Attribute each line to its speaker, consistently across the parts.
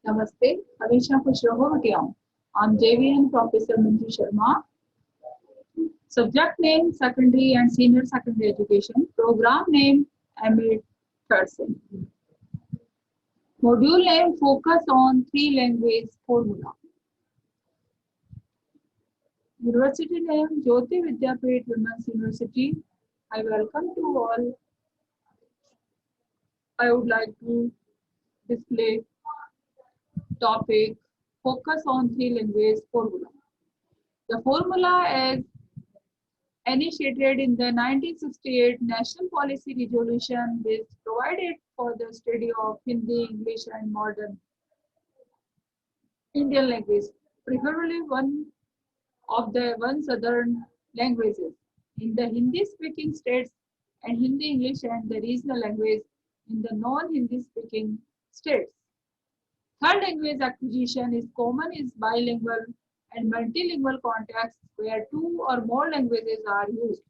Speaker 1: नमस्ते, हमेशा खुश रहो बेटियाओं। I'm JVN Professor Manju Sharma. Subject name Secondary and Senior Secondary Education. Program name MA Third Sem. Module name Focus on Three Language Formula. University name Jyoti Vidyapeeth Women's University. I welcome to all. I would like to display topic Focus on Three Language Formula. The formula is initiated in the 1968 National Policy Resolution, which provided for the study of Hindi, English, and modern Indian language, preferably one southern languages in the Hindi-speaking states and Hindi, English, and the regional language in the non-Hindi speaking states. Third language acquisition is common in bilingual and multilingual contexts where two or more languages are used.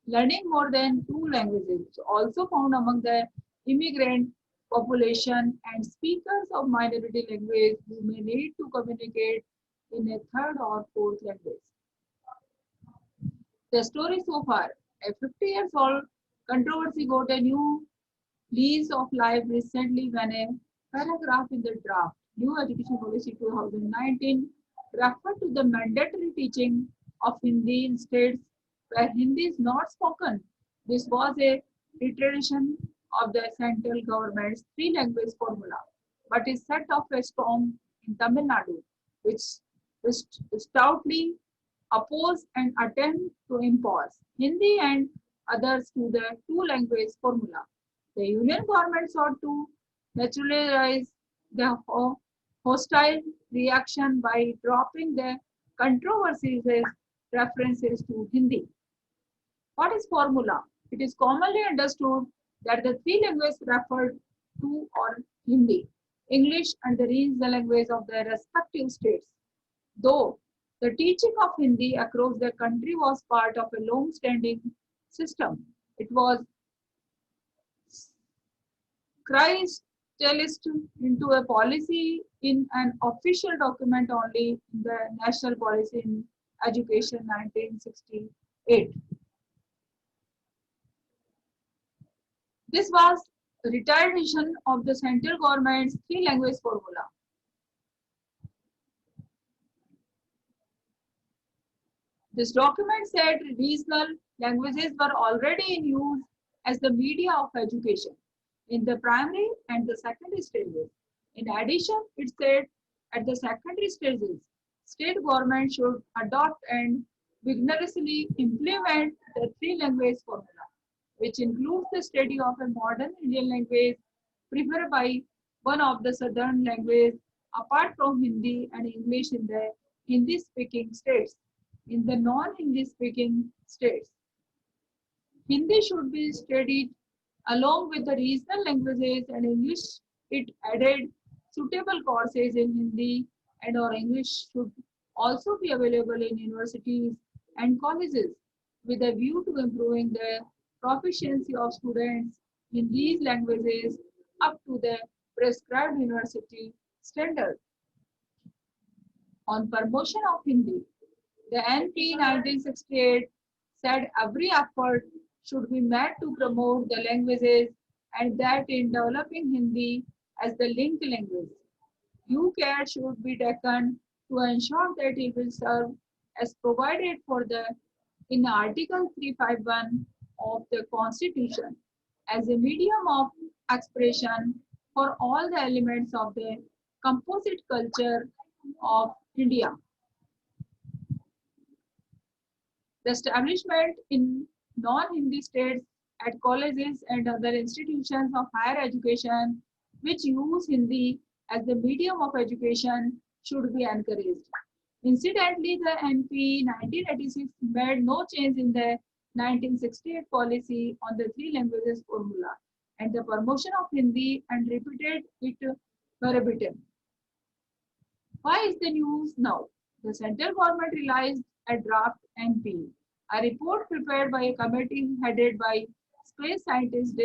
Speaker 1: Learning more than two languages is also found among the immigrant population and speakers of minority language who may need to communicate in a third or fourth language. The story so far, a 50 years old controversy got a new lease of life recently when a paragraph in the draft New Education Policy 2019 referred to the mandatory teaching of Hindi in states where Hindi is not spoken. This was a reiteration of the central government's three language formula, but is set off a storm in Tamil Nadu, which stoutly oppose and attempt to impose Hindi and others to the two language formula. The Union government sought to neutralize the hostile reaction by dropping the controversies references to Hindi. What is formula? It is commonly understood that the three languages referred to are Hindi, English, and the regional language of the respective states. Though the teaching of Hindi across the country was part of a long-standing system, it was crystallized into a policy in an official document only in the National Policy in Education 1968. This was a retired version of the central government's three language formula. This document said regional languages were already in use as the media of education in the primary and the secondary stages. In addition, it said at the secondary stages, state government should adopt and vigorously implement the three language formula, which includes the study of a modern Indian language preferred by one of the southern languages apart from Hindi and English in the Hindi speaking states. In the non-Hindi speaking states, Hindi should be studied along with the regional languages and English. It added suitable courses in Hindi and or English should also be available in universities and colleges with a view to improving the proficiency of students in these languages up to the prescribed university standard. On promotion of Hindi, the NP 1968 said every effort should be made to promote the languages and that in developing Hindi as the linked language, due care should be taken to ensure that it will serve as provided for the in Article 351 of the Constitution as a medium of expression for all the elements of the composite culture of India. The establishment in non-Hindi states at colleges and other institutions of higher education which use Hindi as the medium of education should be encouraged. Incidentally, the NP 1986 made no change in the 1968 policy on the three languages formula and the promotion of Hindi and repeated it verbatim. Why is the news now? The central government realized a draft NP, a report prepared by a committee headed by space scientist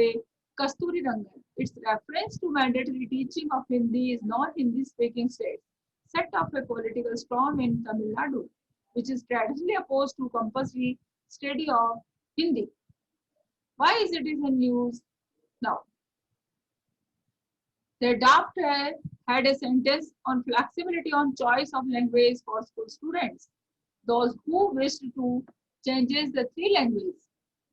Speaker 1: Kasturi Rangan, Its reference to mandatory teaching of Hindi is non-Hindi speaking states set off a political storm in Tamil Nadu, which is traditionally opposed to compulsory study of Hindi. Why is it in news now? The draft had a sentence on flexibility on choice of language for school students. Those who wished to changes the three languages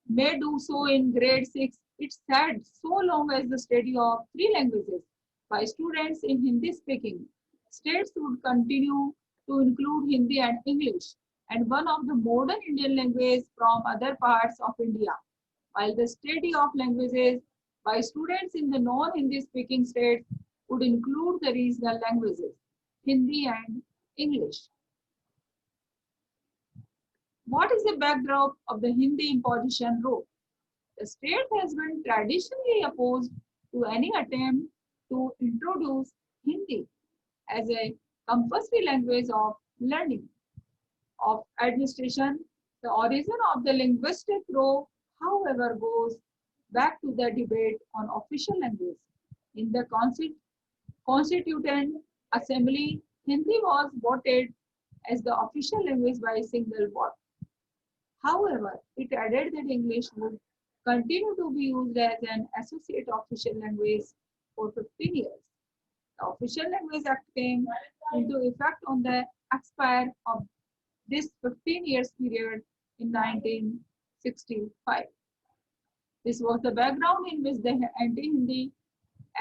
Speaker 1: may do so in grade 6. It said so long as the study of three languages by students in Hindi speaking states would continue to include Hindi and English and one of the modern Indian languages from other parts of India, while the study of languages by students in the non-Hindi speaking states would include the regional languages, Hindi and English. What is the backdrop of the Hindi imposition rule? The state has been traditionally opposed to any attempt to introduce Hindi as a compulsory language of learning, of administration. The origin of the linguistic row, however, goes back to the debate on official language. In the Constituent Assembly, Hindi was voted as the official language by a single vote. However, it added that English would continue to be used as an associate official language for 15 years. The Official Language Act came into effect on the expire of this 15 years period in 1965. This was the background in which the anti-Hindi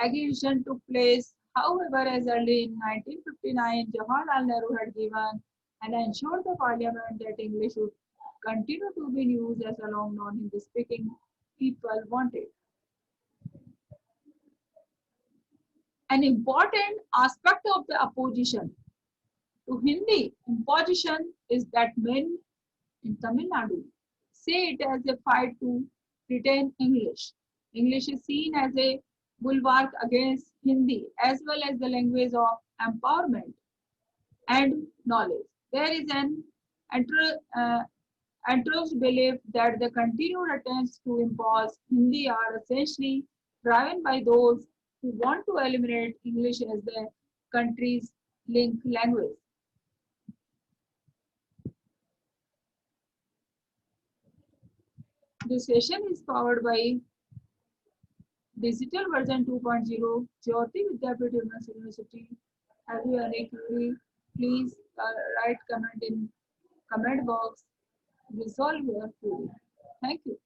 Speaker 1: agitation took place. However, as early in 1959, Jawaharlal Nehru had given and ensured the parliament that English would continue to be used as long non-Hindi speaking people wanted. An important aspect of the opposition to Hindi imposition is that men in Tamil Nadu say it as a fight to retain English. English is seen as a bulwark against Hindi as well as the language of empowerment and knowledge. There is an entrenched belief that the continued attempts to impose Hindi are essentially driven by those who want to eliminate English as the country's link language. This session is powered by Digital Version 2.0, Jyoti Vidyapith University. Have you any query? Please write comment in comment box. Resolve your query. Thank you.